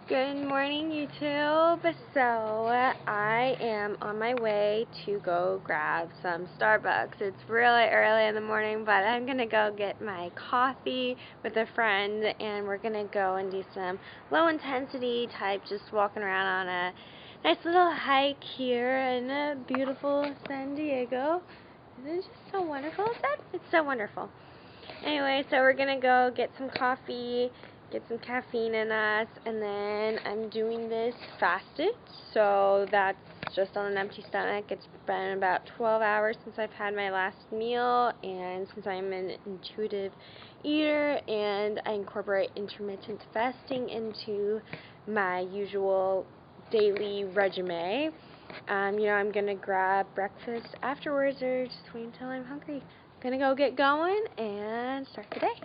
Good morning, YouTube. So I am on my way to go grab some Starbucks. It's really early in the morning, but I'm gonna go get my coffee with a friend, and we're gonna go and do some low intensity type, just walking around on a nice little hike here in beautiful San Diego. Isn't it just so wonderful? It's so wonderful. Anyway, so we're gonna go get some coffee, get some caffeine in us, and then I'm doing this fasted, so that's just on an empty stomach. It's been about 12 hours since I've had my last meal, and since I'm an intuitive eater and I incorporate intermittent fasting into my usual daily regimen, I'm gonna grab breakfast afterwards or just wait until I'm hungry. Gonna go get going and start the day.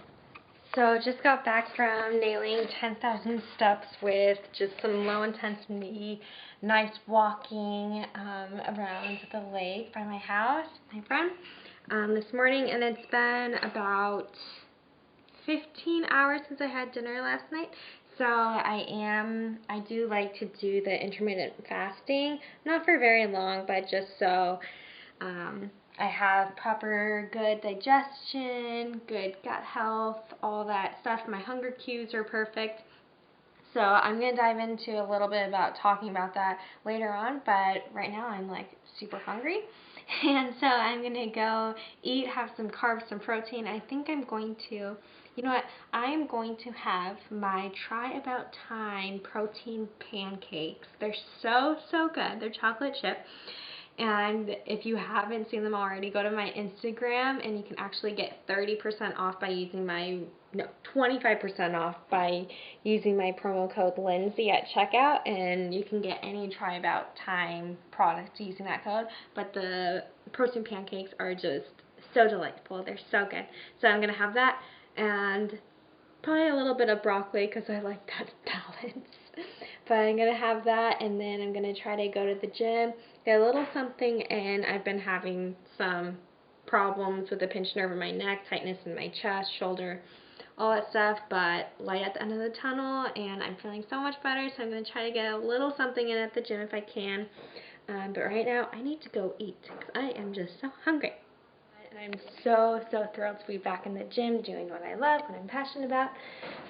So just got back from nailing 10,000 steps with just some low intensity, nice walking around the lake by my house, my friend, this morning, and it's been about 15 hours since I had dinner last night. So I do like to do the intermittent fasting, not for very long, but just so I have proper good digestion, good gut health, all that stuff. My hunger cues are perfect. So I'm going to dive into a little bit about talking about that later on, but right now I'm like super hungry. And so I'm going to go eat, have some carbs, some protein. I think I'm going to, you know what, I'm going to have my Try About Time protein pancakes. They're so good. They're chocolate chip. And if you haven't seen them already, go to my Instagram and you can actually get 30% off by using 25% off by using my promo code Lindsay at checkout, and you can get any Try About Time product using that code. But the protein pancakes are just so delightful. They're so good. So I'm going to have that and probably a little bit of broccoli because I like that balance. But I'm going to have that, and then I'm going to try to go to the gym, get a little something, and I've been having some problems with the pinched nerve in my neck, tightness in my chest, shoulder, all that stuff, but light at the end of the tunnel, and I'm feeling so much better, so I'm going to try to get a little something in at the gym if I can. But right now, I need to go eat because I am just so hungry. And I'm so thrilled to be back in the gym doing what I love, what I'm passionate about.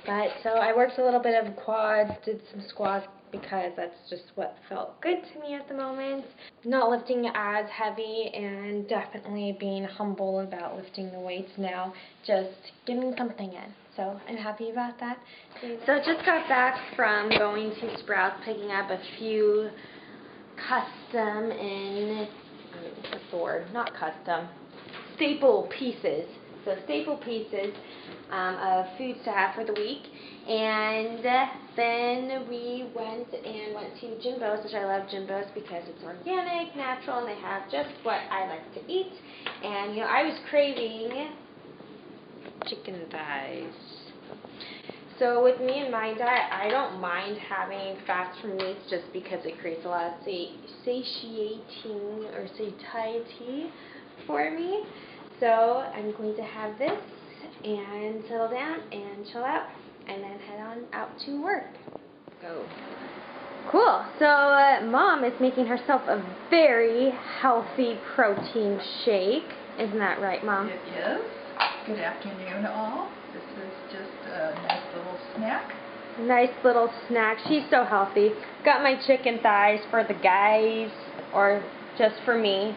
But so I worked a little bit of quads, did some squats because that's just what felt good to me at the moment. Not lifting as heavy, and definitely being humble about lifting the weights now, just getting something in. So I'm happy about that. So just got back from going to Sprouts, picking up a few custom what's the word? Not custom. Staple pieces. So staple pieces of foods to have for the week. And then we went to Jimbo's, which I love Jimbo's because it's organic, natural, and they have just what I like to eat. And I was craving chicken thighs. So with me and my diet, I don't mind having fats from meats just because it creates a lot of satiating or satiety for me. So I'm going to have this and settle down and chill out and then head on out to work. Go. Cool. So Mom is making herself a very healthy protein shake. Isn't that right, Mom? It is. Good afternoon, all. This is just a nice little snack. Nice little snack. She's so healthy. Got my chicken thighs for the guys or just for me.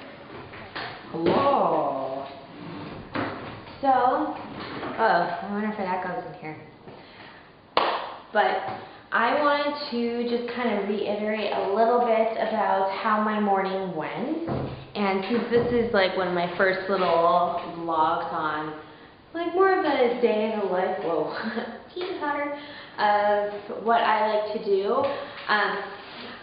Hello. So, I wonder if that goes in here. But I wanted to just kind of reiterate a little bit about how my morning went. And since this is like one of my first little vlogs on like more of a day in the life, teeter-totter, of what I like to do.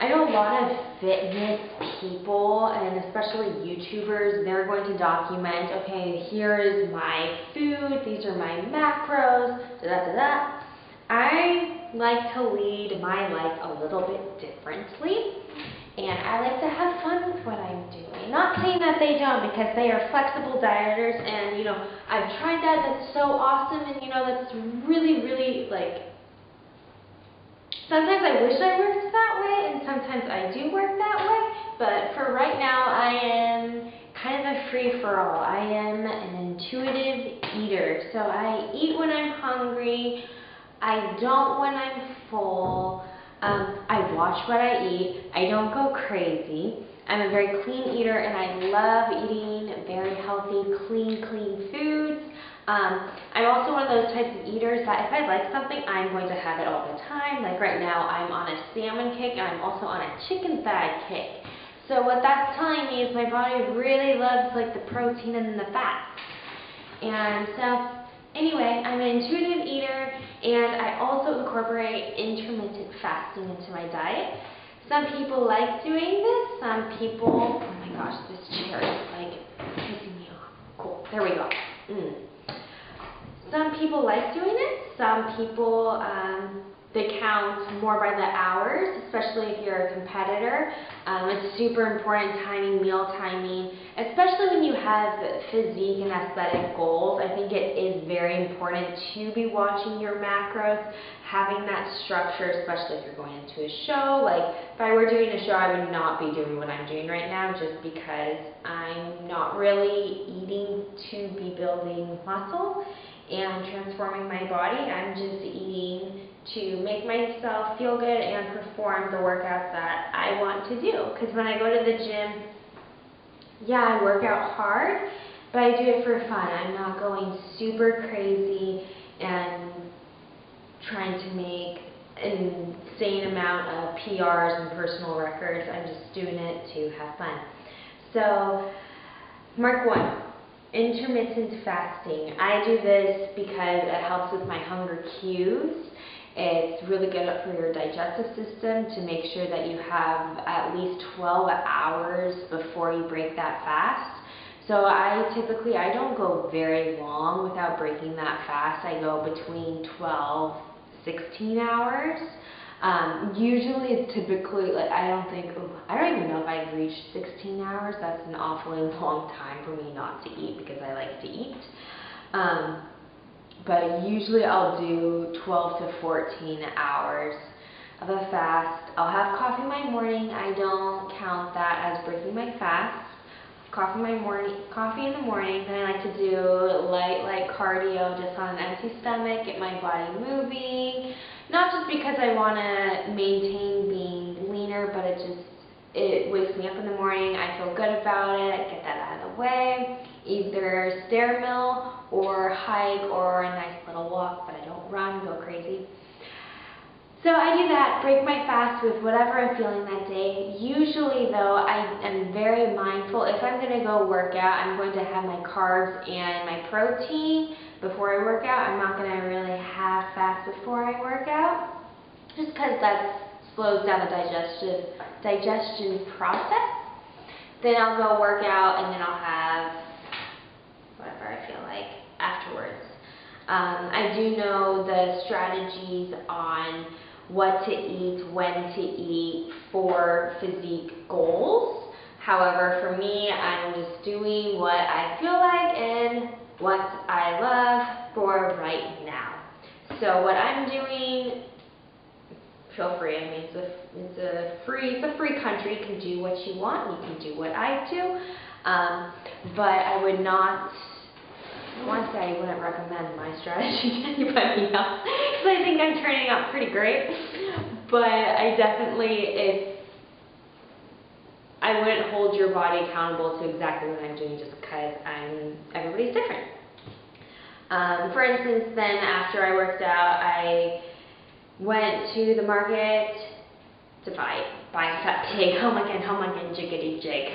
I know a lot of fitness people, and especially YouTubers, they're going to document, okay, here is my food, these are my macros, da-da-da-da. I like to lead my life a little bit differently, and I like to have fun with what I'm doing. Not saying that they don't, because they are flexible dieters, and, I've tried that, that's so awesome, and, that's really, really, like, Sometimes I wish I worked that way, and sometimes I do work that way, but for right now, I am kind of a free-for-all. I am an intuitive eater, so I eat when I'm hungry, I don't when I'm full, I watch what I eat, I don't go crazy. I'm a very clean eater, and I love eating very healthy, clean foods. I'm also one of those types of eaters that if I like something, I'm going to have it all the time. Like right now, I'm on a salmon kick, and I'm also on a chicken thigh kick. So what that's telling me is my body really loves like the protein and the fats. And so anyway, I'm an intuitive eater, and I also incorporate intermittent fasting into my diet. Some people like doing this, some people, oh my gosh, this chair is like pissing me off. Cool, there we go. Some people like doing it, some people, they count more by the hours, especially if you're a competitor. It's super important meal timing, especially when you have physique and aesthetic goals. I think it is very important to be watching your macros, having that structure, especially if you're going into a show. Like if I were doing a show, I would not be doing what I'm doing right now just because I'm not really eating to be building muscle and transforming my body. I'm just eating to make myself feel good and perform the workouts that I want to do. Because when I go to the gym, yeah, I work out hard, but I do it for fun. I'm not going super crazy and trying to make an insane amount of PRs and personal records. I'm just doing it to have fun. So, mark 1. Intermittent fasting. I do this because it helps with my hunger cues. It's really good for your digestive system to make sure that you have at least 12 hours before you break that fast. So I don't go very long without breaking that fast. I go between 12, 16 hours. Usually, typically, like I don't even know if I've reached 16 hours. That's an awfully long time for me not to eat because I like to eat. But usually I'll do 12 to 14 hours of a fast. I'll have coffee in my morning. I don't count that as breaking my fast. Coffee in the morning. Then I like to do light cardio just on an empty stomach, get my body moving. Not just because I want to maintain being leaner, but it wakes me up in the morning. I feel good about it. I get that out of the way. Either stair mill or hike or a nice little walk, but I don't run, go crazy. So I do that, break my fast with whatever I'm feeling that day. Usually though, I am very mindful. If I'm going to go work out, I'm going to have my carbs and my protein before I work out. I'm not going to really have fast before I work out, just because that slows down the digestion process. Then I'll go work out, and then I'll have whatever I feel like afterwards. I do know the strategies on what to eat, when to eat for physique goals. However, for me, I'm just doing what I feel like and what I love for right now. So what I'm doing, feel free. I mean, it's a free country. You can do what you want. You can do what I do. But I would not. I want to say I wouldn't recommend my strategy to anybody else because I think I'm turning out pretty great. But I definitely, I wouldn't hold your body accountable to exactly what I'm doing just because everybody's different. For instance, then after I worked out, I went to the market to buy a fat pig. Oh my god, jiggity jig.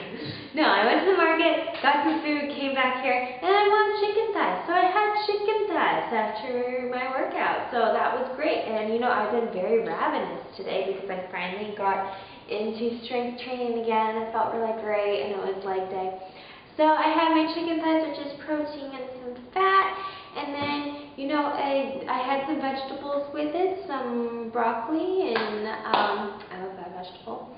No, I went to the market, got some food, came back here, and I want chicken thighs. So I had chicken thighs after my workout. So that was great. And you know, I've been very ravenous today because I finally got into strength training again. It felt really great, and it was leg day. So I had my chicken thighs, which is protein and some fat. And then, you know, I had some vegetables with it, some broccoli, and I love that vegetable.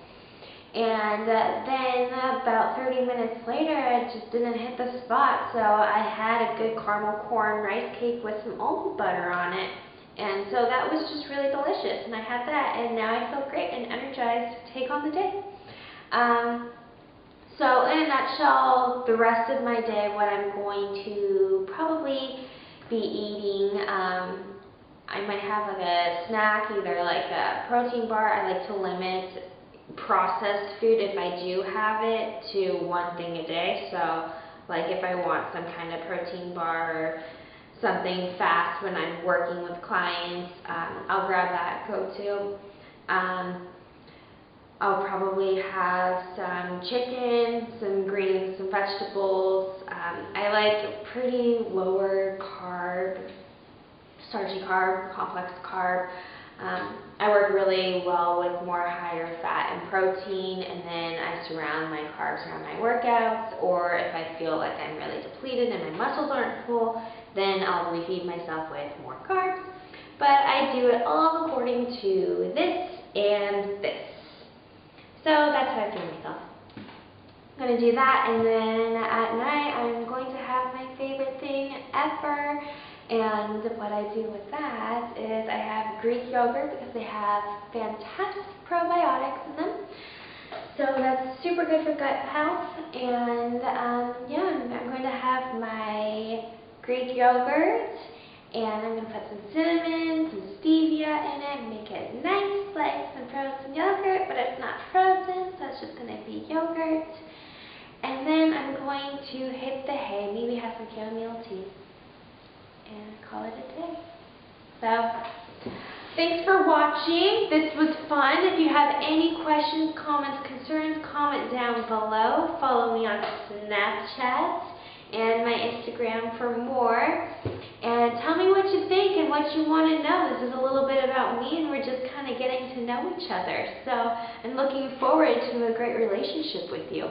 And then about 30 minutes later, I just didn't hit the spot, so I had a good caramel corn rice cake with some almond butter on it. And so that was just really delicious, and I had that, and now I feel great and energized to take on the day. So in a nutshell, the rest of my day, what I'm going to probably be eating, I might have like a snack, either like a protein bar. I like to limit processed food, if I do have it, to one thing a day. So like if I want some kind of protein bar or something fast when I'm working with clients, I'll grab that go-to. I'll probably have some chicken, some greens, some vegetables. I like pretty lower carb, starchy carb, complex carb. I work really well with more higher fat and protein, and then I surround my carbs around my workouts, or if I feel like I'm really depleted and my muscles aren't full, then I'll refeed myself with more carbs. But I do it all according to this and this. So that's how I feed myself. I'm going to do that, and then at night I'm going to have my favorite thing ever. And what I do with that is I have Greek yogurt because they have fantastic probiotics in them. So that's super good for gut health. And yeah, I'm going to have my Greek yogurt, and I'm going to put some cinnamon, some stevia in it, make it nice like some frozen yogurt, but it's not frozen, so it's just going to be yogurt. And then I'm going to hit the hay, maybe have some chamomile tea, and call it a day. So, thanks for watching. This was fun. If you have any questions, comments, concerns, comment down below. Follow me on Snapchat and my Instagram for more. And tell me what you think and what you want to know. This is a little bit about me, and we're just kind of getting to know each other. So I'm looking forward to a great relationship with you.